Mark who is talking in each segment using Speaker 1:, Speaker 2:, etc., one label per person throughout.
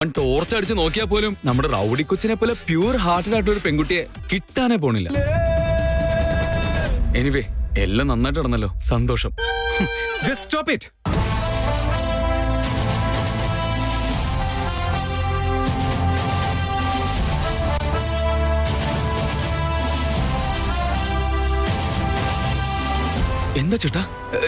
Speaker 1: Torch അടിച്ച് നോക്കിയാൽ പോലും നമ്മുടെ റൗഡി കൊച്ചിനെ പോലെ പ്യൂർ ഹാർട്ടഡ് ആയിട്ടുള്ള ഒരു പെൺകുട്ടിയെ കിട്ടാനേ പോണില്ല. എനിവേ എല്ലാം നന്നായിട്ട് നടന്നല്ലോ, സന്തോഷം.
Speaker 2: Just stop it.
Speaker 1: എന്താ ചേട്ടാ,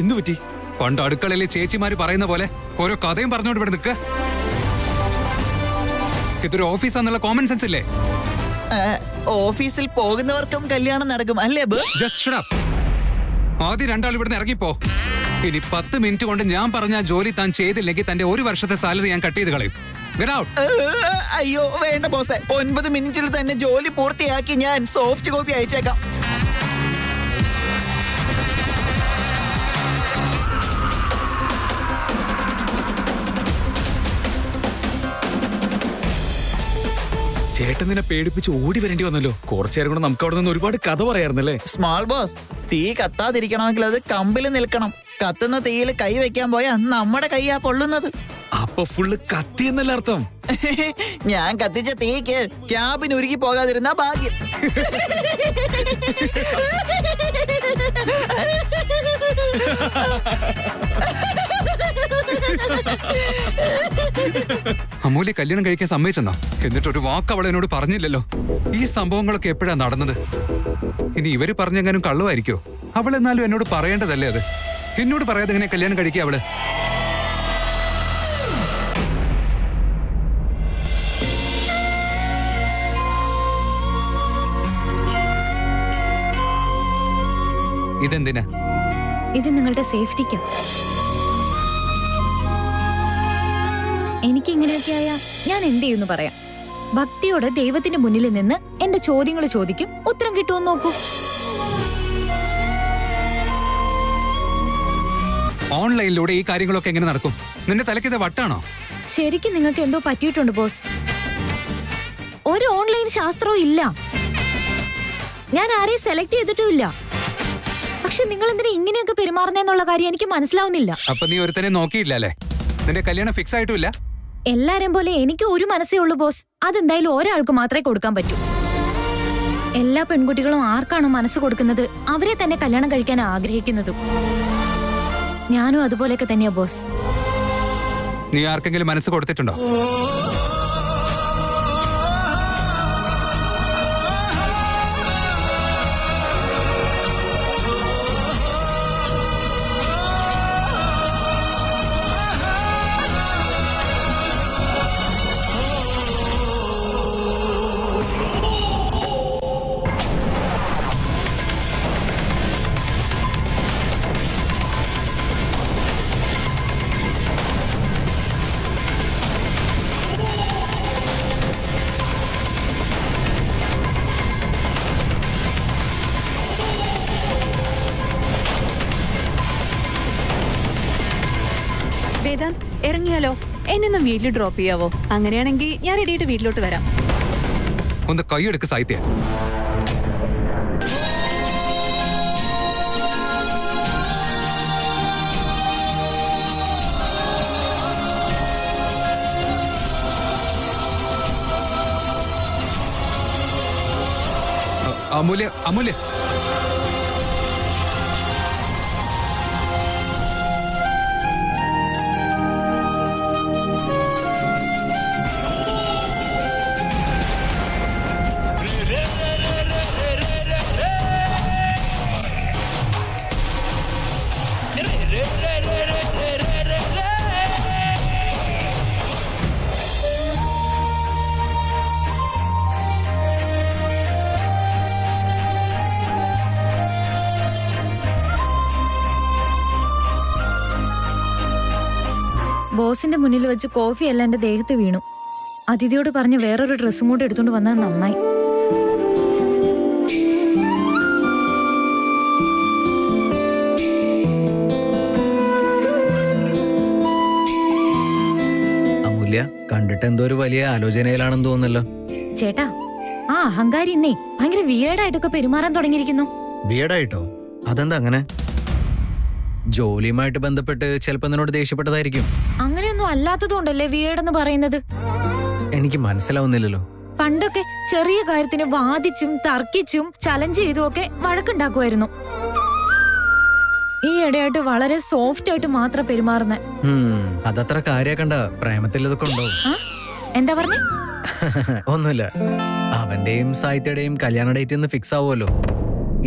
Speaker 1: എന്തു പറ്റി?
Speaker 2: പണ്ട് അടുക്കളയിലെ ചേച്ചിമാര് പറയുന്ന പോലെ ഓരോ കഥയും പറഞ്ഞോണ്ട് ഇവിടെ നിൽക്ക്. ഇതൊരു ഓഫീസാന്നുള്ള കോമൺ സെൻസ് ഇല്ലേ?
Speaker 3: ഓഫീസിൽ പോകുന്നവർക്കും കല്യാണം നടക്കും അല്ലേ ബോസ്?
Speaker 2: Just shut up. ആദ്യം രണ്ടാൾ ഇവിടുന്ന് ഇറങ്ങിപ്പോ. ഇനി 10 മിനിറ്റ് കൊണ്ട് ഞാൻ പറഞ്ഞ ജോലി താൻ ചെയ്തില്ലെങ്കിൽ തന്റെ 1 വർഷത്തെ സാലറി ഞാൻ കട്ട് ചെയ്ത് കളയും. Get out.
Speaker 3: അയ്യോ വേണ്ട ബോസേ, 9 മിനിറ്റിൽ തന്നെ ജോലി പൂർത്തിയാക്കി ഞാൻ സോഫ്റ്റ് കോപ്പി അയച്ചേക്കാം.
Speaker 1: ചേട്ടൻ നിന്നെ പേടിപ്പിച്ച് ഓടി വരേണ്ടി വന്നല്ലോ. കുറച്ചേരം കൂടെ നമുക്ക് അവിടെ നിന്ന് ഒരുപാട് കഥ പറയാറുന്നല്ലേ.
Speaker 3: സ്മാൾ ബോസ്, തീ കത്താതിരിക്കണമെങ്കിൽ അത് കമ്പിൽ നിൽക്കണം. കത്തുന്ന തീയിൽ കൈ വെക്കാൻ പോയാ നമ്മുടെ കൈയാ പൊള്ളുന്നത്.
Speaker 1: അപ്പൊ ഫുള്ള് കത്തി എന്നല്ല അർത്ഥം.
Speaker 3: ഞാൻ കത്തിച്ച തീക്ക് ക്യാബിന് ഉരുകി പോകാതിരുന്ന ഭാഗ്യം.
Speaker 2: അമൂല്യ കല്യാണം കഴിക്കാൻ സമ്മതിച്ചെന്നോ? എന്നിട്ടൊരു വാക്ക് അവൾ എന്നോട് പറഞ്ഞില്ലല്ലോ. ഈ സംഭവങ്ങളൊക്കെ എപ്പോഴാ നടന്നത്? ഇനി ഇവര് പറഞ്ഞെങ്ങാനും കള്ളുമായിരിക്കോ? അവൾ എന്നാലും എന്നോട് പറയേണ്ടതല്ലേ അത്? എന്നോട് പറയാതെ എങ്ങനെ കല്യാണം കഴിക്കുക അവള്? ഇതെന്തിനാ?
Speaker 4: ഇത് നിങ്ങളുടെ സേഫ്റ്റിക്കാ. എനിക്ക് ഇങ്ങനെയൊക്കെ ആയാ ഞാൻ എന്ത് ചെയ്യുന്നു പറയാം. ഭക്തിയോടെ ദൈവത്തിന്റെ മുന്നിൽ നിന്ന് എന്റെ ചോദ്യങ്ങൾ ചോദിക്കും, ഉത്തരം കിട്ടുമെന്ന് നോക്കൂ.
Speaker 2: ഓൺലൈനിലൂടെ ഈ കാര്യങ്ങളൊക്കെ എങ്ങനെ നടക്കും? നിന്റെ തലക്കിത് വട്ടാണോ?
Speaker 4: ശരിക്കും നിങ്ങൾക്ക് എന്തോ പറ്റിയിട്ടുണ്ട് ബോസ്. ഒരു ഓൺലൈൻ ശാസ്ത്രവും ഇല്ല. ഞാൻ ആരെയും സെലക്ട് ചെയ്തിട്ടുമില്ല. പക്ഷെ നിങ്ങൾ എന്തിനാ ഇങ്ങനെയൊക്കെ പെരുമാറുന്നെന്നുള്ള കാര്യം എനിക്ക് മനസ്സിലാവുന്നില്ല.
Speaker 2: അപ്പൊ നീ ഒരുത്തനെ നോക്കിയില്ല അല്ലേ? നിന്റെ കല്യാണം ഫിക്സ് ആയിട്ടുമില്ല?
Speaker 4: എല്ലാരെയും പോലെ എനിക്ക് ഒരു മനസ്സേ ഉള്ളൂ ബോസ്. അതെന്തായാലും ഒരാൾക്ക് മാത്രമേ കൊടുക്കാൻ പറ്റൂ. എല്ലാ പെൺകുട്ടികളും ആർക്കാണോ മനസ്സ് കൊടുക്കുന്നത് അവരെ തന്നെ കല്യാണം കഴിക്കാൻ ആഗ്രഹിക്കുന്നതും. ഞാനും അതുപോലെയൊക്കെ തന്നെയാ ബോസ്.
Speaker 2: നീ ആർക്കെങ്കിലും മനസ്സ് കൊടുത്തിട്ടുണ്ടോ?
Speaker 5: വേദാന്ത്, ഇറങ്ങിയാലോ? എന്നൊന്നും വീട്ടിൽ ഡ്രോപ്പ് ചെയ്യാവോ? അങ്ങനെയാണെങ്കിൽ ഞാൻ റെഡിയായിട്ട് വീട്ടിലോട്ട് വരാം.
Speaker 2: ഒന്ന് കൈയെടുക്ക് സാഹിത്യ. അമൂല്യ, അമൂല്യ,
Speaker 4: ബോസിന്റെ മുന്നിൽ വെച്ച് കോഫി എല്ലാം എന്റെ ദേഹത്ത് വീണു. അതിഥിയോട് പറഞ്ഞ് വേറൊരു ഡ്രസ്സും കൂടെ എടുത്തോണ്ട് വന്നത് നന്നായി.
Speaker 6: അമൂല്യ, കണ്ടിട്ട് എന്തോ ഒരു വലിയ ആലോചനയിലാണെന്ന് തോന്നുന്നല്ലോ.
Speaker 4: ചേട്ടാ, ആ അഹങ്കാരി ഇന്നേ ഭയങ്കര വിയേർഡായിട്ടൊക്കെ പെരുമാറാൻ തുടങ്ങിയിരിക്കുന്നു.
Speaker 6: വിയേർഡായിട്ടോ? അതെന്താ അങ്ങനെ? ജോലിയുമായിട്ട് ബന്ധപ്പെട്ട് ചിലപ്പോ നിന്നോട് ദേഷ്യപ്പെട്ടതായിരിക്കും.
Speaker 4: അങ്ങനെയൊന്നും അല്ലാത്തതുകൊണ്ടല്ലേ വിയേർഡെന്ന് പറയുന്നത്.
Speaker 6: എനിക്ക് മനസ്സിലാവുന്നില്ലല്ലോ.
Speaker 4: പണ്ടൊക്കെ ചെറിയ കാര്യത്തിന് വാദിച്ചും തർക്കിച്ചും ചലഞ്ച് ചെയ്തും ഒക്കെ വഴക്കുണ്ടാക്കുമായിരുന്നു. ഈ ഇടയായിട്ട് വളരെ സോഫ്റ്റ് ആയിട്ട് മാത്രം പെരുമാറുന്നേ.
Speaker 6: അതത്ര കാര്യാക്കണ്ട, പ്രേമത്തിൽ ഇതൊക്കെ ഉണ്ടാവും.
Speaker 4: എന്താ പറഞ്ഞേ?
Speaker 6: ഒന്നുമില്ല. അവന്റെയും സാഹിത്യയുടെയും കല്യാണ ഡേറ്റ് ഒന്ന് ഫിക്സ് ആവുമല്ലോ.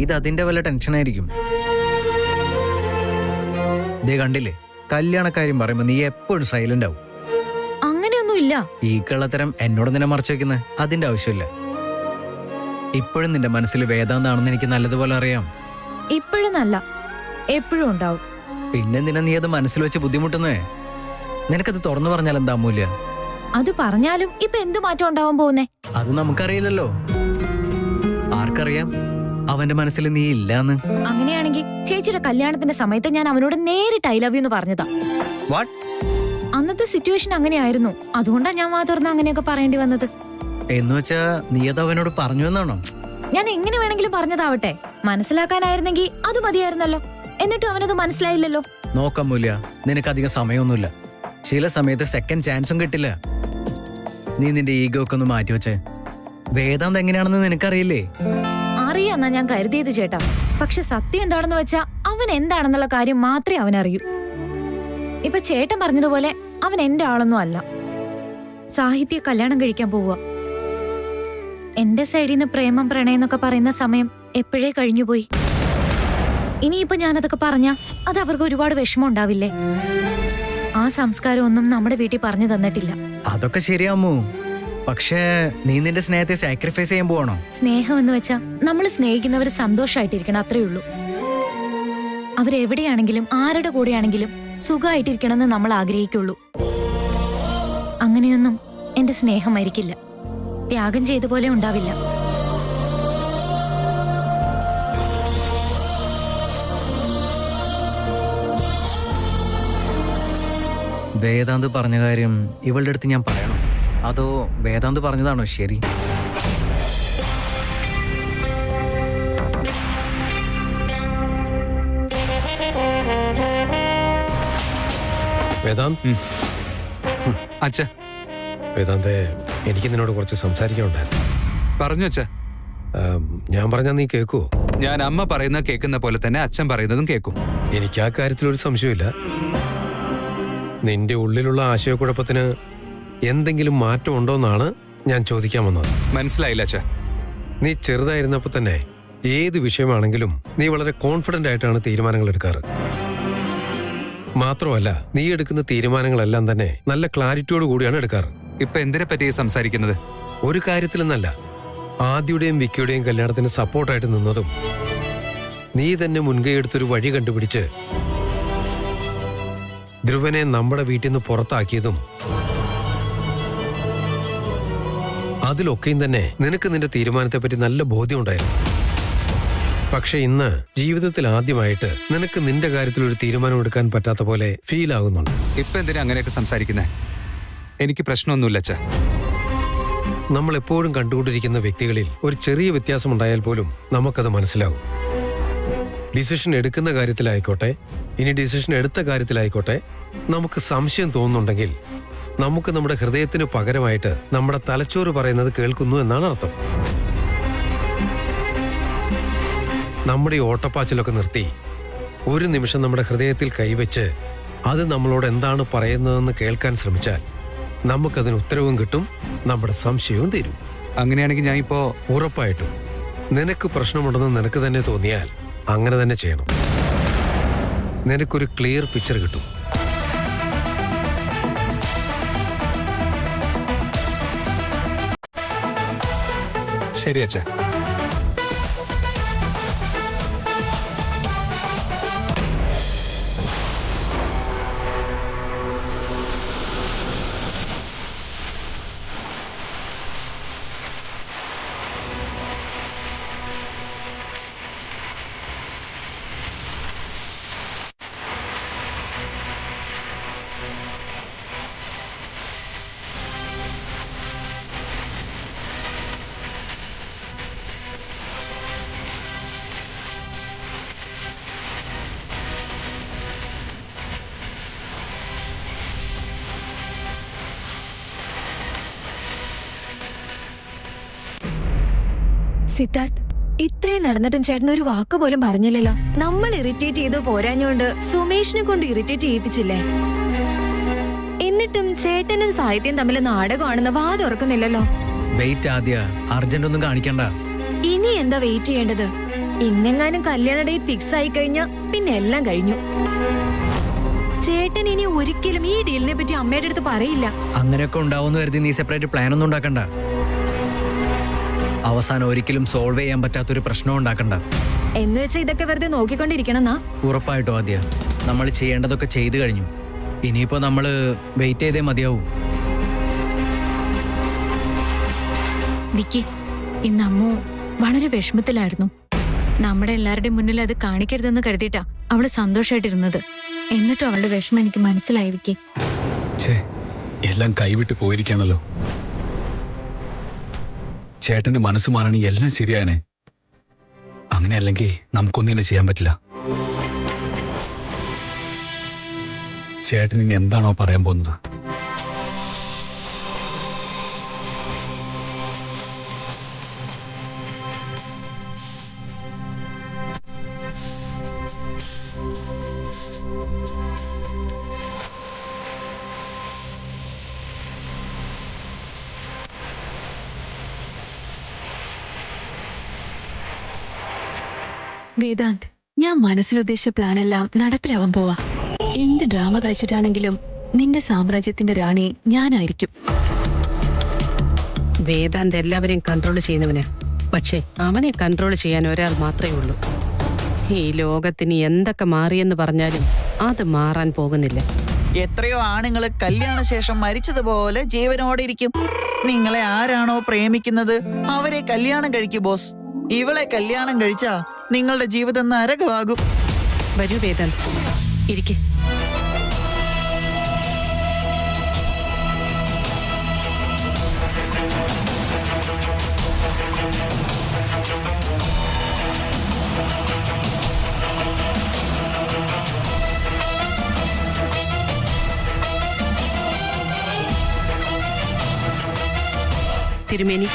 Speaker 6: ഇത് അതിന്റെ വല്ല ടെൻഷനായിരിക്കും. ദേ കണ്ടില്ലേ, കല്യാണക്കാര്യം പറയുമ്പോ നീ എപ്പോഴും സൈലന്റ് ആവും.
Speaker 4: അങ്ങനെയൊന്നുമില്ല.
Speaker 6: ഈ കള്ളത്തരം എന്നോട് നിന്നെ മറച്ചു വെക്കുന്നത് അതിന്റെ ആവശ്യമില്ല. ഇപ്പോഴും നിന്റെ മനസ്സിൽ വേദാന്താണെന്ന് എനിക്ക് നല്ലതുപോലെ അറിയാം.
Speaker 4: ഇപ്പോഴും നല്ല, എപ്പോഴും ഉണ്ടാവും.
Speaker 6: പിന്നെ നിന്നെ നീ അത് മനസ്സിൽ വെച്ച് ബുദ്ധിമുട്ടുന്നേ. നിനക്കത് തുറന്നു പറഞ്ഞാൽ എന്താ മൂല്യ?
Speaker 4: അത് പറഞ്ഞാലും ഇപ്പൊ എന്ത് മാറ്റം ഉണ്ടാവാൻ പോകുന്നേ?
Speaker 6: അത് നമുക്കറിയില്ലല്ലോ. ആർക്കറിയാം അവന്റെ മനസ്സിൽ നീ ഇല്ലാന്ന്?
Speaker 4: അങ്ങനെയാണെങ്കിൽ ചേച്ചിയുടെ കല്യാണത്തിന്റെ സമയത്ത് ഞാൻ അവനോട് നേരിട്ട് ഐ ലവ് യു എന്ന് പറഞ്ഞതാ.
Speaker 6: വാട്ട്?
Speaker 4: അന്നത്തെ സിറ്റുവേഷൻ അങ്ങനെയായിരുന്നു. അതുകൊണ്ടാ ഞാൻ വാ തുറന്ന് അങ്ങനെയൊക്കെ പറയേണ്ടി വന്നത്.
Speaker 6: എന്ന് വെച്ചാ നീ അത് അവനോട് പറഞ്ഞു എന്നാണോ?
Speaker 4: ഞാൻ എങ്ങനെ വേണമെങ്കിലും പറഞ്ഞതാവട്ടെ. മനസ്സിലാക്കാനായിരുന്നെങ്കിൽ അത് മതിയായിരുന്നല്ലോ. എന്നിട്ടും അവനത് മനസ്സിലായില്ലല്ലോ.
Speaker 6: നോക്കാം മൂല്യ, നിനക്കധികം സമയമൊന്നുമില്ല. ചില സമയത്ത് സെക്കൻഡ് ചാൻസും കിട്ടില്ല. നീ നിന്റെ ഈഗോ ഒക്കെ ഒന്ന് മാറ്റിവെച്ചേ. വേദാന്ത് എങ്ങനെയാണെന്ന് നിനക്കറിയില്ലേ?
Speaker 4: അറിയാന്നാ ഞാൻ കരുതിയത് ചേട്ടാ. പക്ഷെ സത്യം എന്താണെന്ന് വെച്ചാ അവൻ എന്താണെന്നുള്ള കാര്യം മാത്രമേ അവനറിയൂ. ഇപ്പൊ ചേട്ടൻ പറഞ്ഞതുപോലെ അവൻ എന്റെ ആളൊന്നും അല്ല. സാഹിത്യ കല്യാണം കഴിക്കാൻ പോവുക. എന്റെ സൈഡിൽ നിന്ന് പ്രേമം പ്രണയം എന്നൊക്കെ പറയുന്ന സമയം എപ്പോഴേ കഴിഞ്ഞുപോയി. ഇനിയിപ്പോ ഞാനതൊക്കെ പറഞ്ഞാ അത് അവർക്ക് ഒരുപാട് വിഷമം ഉണ്ടാവില്ലേ? ആ സംസ്കാരം ഒന്നും നമ്മുടെ വീട്ടിൽ പറഞ്ഞു തന്നിട്ടില്ല.
Speaker 6: അതൊക്കെ ശരിയാമോ? പക്ഷേ നീ നിന്റെ സ്നേഹത്തെ സാക്രിഫൈസ് ചെയ്യാൻ പോവാണോ?
Speaker 4: സ്നേഹം എന്ന് വെച്ചാ നമ്മൾ സ്നേഹിക്കുന്നവര് സന്തോഷമായിട്ടിരിക്കണം, അത്രേ ഉള്ളൂ. അവരെവിടെയാണെങ്കിലും ആരുടെ കൂടെയാണെങ്കിലും സുഖമായിട്ടിരിക്കണമെന്ന് നമ്മൾ ആഗ്രഹിക്കുള്ളൂ. അങ്ങനെയൊന്നും എന്റെ സ്നേഹം മരിക്കില്ല. ത്യാഗം ചെയ്ത പോലെ ഉണ്ടാവില്ല.
Speaker 6: വേദാന്ത് പറഞ്ഞ കാര്യം ഇവളുടെ അടുത്ത് ഞാൻ പറയണോ, അതോ വേദാന്ത് പറഞ്ഞതാണോ ശരി?
Speaker 7: വേദാന്ത്,
Speaker 2: അച്ഛ
Speaker 7: വേദാന്തേ, എനിക്ക് നിന്നോട് കുറച്ച് സംസാരിക്കാനുണ്ടായിരുന്നു.
Speaker 2: പറഞ്ഞു അച്ഛ.
Speaker 7: ഞാൻ പറഞ്ഞാൽ നീ കേൾക്കുവോ?
Speaker 2: ഞാൻ അമ്മ പറയുന്നത് കേൾക്കുന്ന പോലെ തന്നെ അച്ഛൻ പറയുന്നതും കേൾക്കും.
Speaker 7: എനിക്ക് ആ കാര്യത്തിലൊരു സംശയമില്ല. നിന്റെ ഉള്ളിലുള്ള ആശയക്കുഴപ്പത്തിന് എന്തെങ്കിലും മാറ്റം ഉണ്ടോന്നാണ് ഞാൻ ചോദിക്കാൻ വന്നത്.
Speaker 2: മനസ്സിലായില്ല അച്ഛ.
Speaker 7: നീ ചെറുതായിരുന്നപ്പോ തന്നെ ഏത് വിഷയമാണെങ്കിലും നീ വളരെ കോൺഫിഡന്റ് ആയിട്ടാണ് തീരുമാനങ്ങൾ എടുക്കാറ്. മാത്രമല്ല, നീ എടുക്കുന്ന തീരുമാനങ്ങളെല്ലാം തന്നെ നല്ല ക്ലാരിറ്റിയോട് കൂടിയാണ് എടുക്കാറ്.
Speaker 2: ഇപ്പൊ എന്തിനെ പറ്റി സംസാരിക്കുന്നത്?
Speaker 7: ഒരു കാര്യത്തിലെന്നല്ല, ആദ്യയുടെയും വിക്കിയുടെയും കല്യാണത്തിന് സപ്പോർട്ടായിട്ട് നിന്നതും നീ തന്നെ മുൻകൈ എടുത്തൊരു വഴി കണ്ടുപിടിച്ച് ധ്രുവനെ നമ്മുടെ വീട്ടിൽ നിന്ന് പുറത്താക്കിയതും, അതിലൊക്കെയും തന്നെ നിനക്ക് നിന്റെ തീരുമാനത്തെപ്പറ്റി നല്ല ബോധ്യമുണ്ടായിരുന്നു. പക്ഷെ ഇന്ന് ജീവിതത്തിൽ ആദ്യമായിട്ട് നിനക്ക് നിന്റെ കാര്യത്തിൽ ഒരു തീരുമാനം എടുക്കാൻ പറ്റാത്ത പോലെ ഫീൽ ആകുന്നുണ്ട്.
Speaker 2: ഇപ്പൊ എന്തിനാ അങ്ങനെയൊക്കെ സംസാരിക്കുന്നേ? എനിക്ക് പ്രശ്നമൊന്നുമില്ല അച്ഛ.
Speaker 7: നമ്മൾ എപ്പോഴും കണ്ടുകൊണ്ടിരിക്കുന്ന വ്യക്തികളിൽ ഒരു ചെറിയ വ്യത്യാസം ഉണ്ടായാൽ പോലും നമുക്കത് മനസ്സിലാവും. ഡിസിഷൻ എടുക്കുന്ന കാര്യത്തിലായിക്കോട്ടെ, ഇനി ഡിസിഷൻ എടുത്ത കാര്യത്തിലായിക്കോട്ടെ, നമുക്ക് സംശയം തോന്നുന്നുണ്ടെങ്കിൽ നമുക്ക് നമ്മുടെ ഹൃദയത്തിന് പകരമായിട്ട് നമ്മുടെ തലച്ചോറ് പറയുന്നത് കേൾക്കുന്നു എന്നാണ് അർത്ഥം. നമ്മുടെ ഈ ഓട്ടപ്പാച്ചിലൊക്കെ നിർത്തി ഒരു നിമിഷം നമ്മുടെ ഹൃദയത്തിൽ കൈവച്ച് അത് നമ്മളോട് എന്താണ് പറയുന്നതെന്ന് കേൾക്കാൻ ശ്രമിച്ചാൽ നമുക്കതിന് ഉത്തരവും കിട്ടും, നമ്മുടെ സംശയവും തീരും.
Speaker 2: അങ്ങനെയാണെങ്കിൽ ഞാൻ ഇപ്പോ
Speaker 7: ഉറപ്പായിട്ടും നിനക്ക് പ്രശ്നമുണ്ടെന്ന് നിനക്ക് തന്നെ തോന്നിയാൽ അങ്ങനെ തന്നെ ചെയ്യണം. നിനക്കൊരു ക്ലിയർ പിക്ചർ കിട്ടും.
Speaker 2: ശരി അച്ഛ.
Speaker 8: സിദ്ധാർത്ഥ്, ഇത്രയും നടന്നിട്ടും ചേട്ടൻ ഒരു വാക്ക് പോലും പറഞ്ഞില്ലല്ലോ.
Speaker 5: നമ്മൾ ഇറിറ്റേറ്റ് ചെയ്ത് പോരാഞ്ഞോണ്ട് സുമേഷിനെ കൊണ്ട് ഇറിറ്റേറ്റ് ചെയ്യിപ്പിച്ചില്ലേ? എന്നിട്ടും ചേട്ടനും സാഹിത്യം തമ്മിൽ നാടകമാണെന്ന് വാതുറക്കുന്നില്ലല്ലോ.
Speaker 6: വെയിറ്റ് ആദ്യ, അർജന്റ് ഒന്നും കാണിക്കണ്ട.
Speaker 5: ഇനി എന്താ വെയിറ്റ് ചെയ്യേണ്ടത്? ഇന്നെങ്ങാനും കല്യാണ ഡേറ്റ് ഫിക്സ് ആയി കഴിഞ്ഞാ പിന്നെ എല്ലാം കഴിഞ്ഞു. ചേട്ടൻ ഇനി ഒരിക്കലും ഈ ഡീലിനെ പറ്റി അമ്മയുടെ അടുത്ത് പറയില്ല.
Speaker 6: അങ്ങനെയൊക്കെ ഉണ്ടാവുമെന്ന് കരുതി നീ സെപ്പറേറ്റ് പ്ലാൻ ഒന്നും ഉണ്ടാക്കണ്ട. അവസാനം ഒരിക്കലും സോൾവ് ചെയ്യാൻ പറ്റാത്തൊരു പ്രശ്നം ഉണ്ടാക്കണ്ട.
Speaker 5: എന്ന് വെച്ചാൽ ഇതൊക്കെ വെറുതെ നോക്കിക്കൊണ്ടിരിക്കണമെന്നാ?
Speaker 6: ഉറപ്പായിട്ടും ആദ്യ, നമ്മൾ ചെയ്യേണ്ടതൊക്കെ ചെയ്തു കഴിഞ്ഞു. ഇനിയിപ്പോ നമ്മള് വെയിറ്റ് ചെയ്തേ മതിയാവൂ.
Speaker 8: വിക്കി, ഇന്ന് അമ്മു വളരെ വിഷമത്തിലായിരുന്നു. നമ്മുടെ എല്ലാവരുടെയും മുന്നിൽ അത് കാണിക്കരുതെന്ന് കരുതിയിട്ടാ അവള് സന്തോഷമായിട്ടിരുന്നത്. എന്നിട്ടും അവളുടെ വിഷമം എനിക്ക് മനസ്സിലായി വിക്കി.
Speaker 1: എല്ലാം കൈവിട്ട് പോയിരിക്കണല്ലോ. ചേട്ടന്റെ മനസ്സ് മാറണമെങ്കിൽ എല്ലാം ശരിയായനെ. അങ്ങനെയല്ലെങ്കിൽ നമുക്കൊന്നും ഇങ്ങനെ ചെയ്യാൻ പറ്റില്ല. ചേട്ടൻ ഇനി എന്താണോ പറയാൻ പോകുന്നത്?
Speaker 8: വേദാന്ത്, ഞാൻ മനസ്സിലുദ്ദേശിച്ച പ്ലാനെല്ലാം നടപ്പിലാവാൻ പോവാ. എന്ത് ഡ്രാമ കളിച്ചിട്ടാണെങ്കിലും നിന്റെ സാമ്രാജ്യത്തിന്റെ റാണി ഞാനായിരിക്കും.
Speaker 9: വേദാന്ത് എല്ലാവരെയും കൺട്രോൾ ചെയ്യുന്നവന്, പക്ഷേ അവനെ കൺട്രോൾ ചെയ്യാൻ ഒരാൾ മാത്രമേ ഉള്ളൂ. ഈ ലോകത്തിന് എന്തൊക്കെ മാറിയെന്ന് പറഞ്ഞാലും അത് മാറാൻ പോകുന്നില്ല.
Speaker 3: എത്രയോ ആണുങ്ങള് കല്യാണ ശേഷം മരിച്ചതുപോലെ ജീവനോടെ ഇരിക്കും. നിങ്ങളെ ആരാണോ പ്രേമിക്കുന്നത് അവരെ കല്യാണം കഴിക്കൂ ബോസ്. ഇവളെ കല്യാണം കഴിച്ചാ നിങ്ങളുടെ ജീവിതം നരകമാകും.
Speaker 9: വരൂ വേദാന്ത്, ഇരിക്കെ. തിരുമേനി,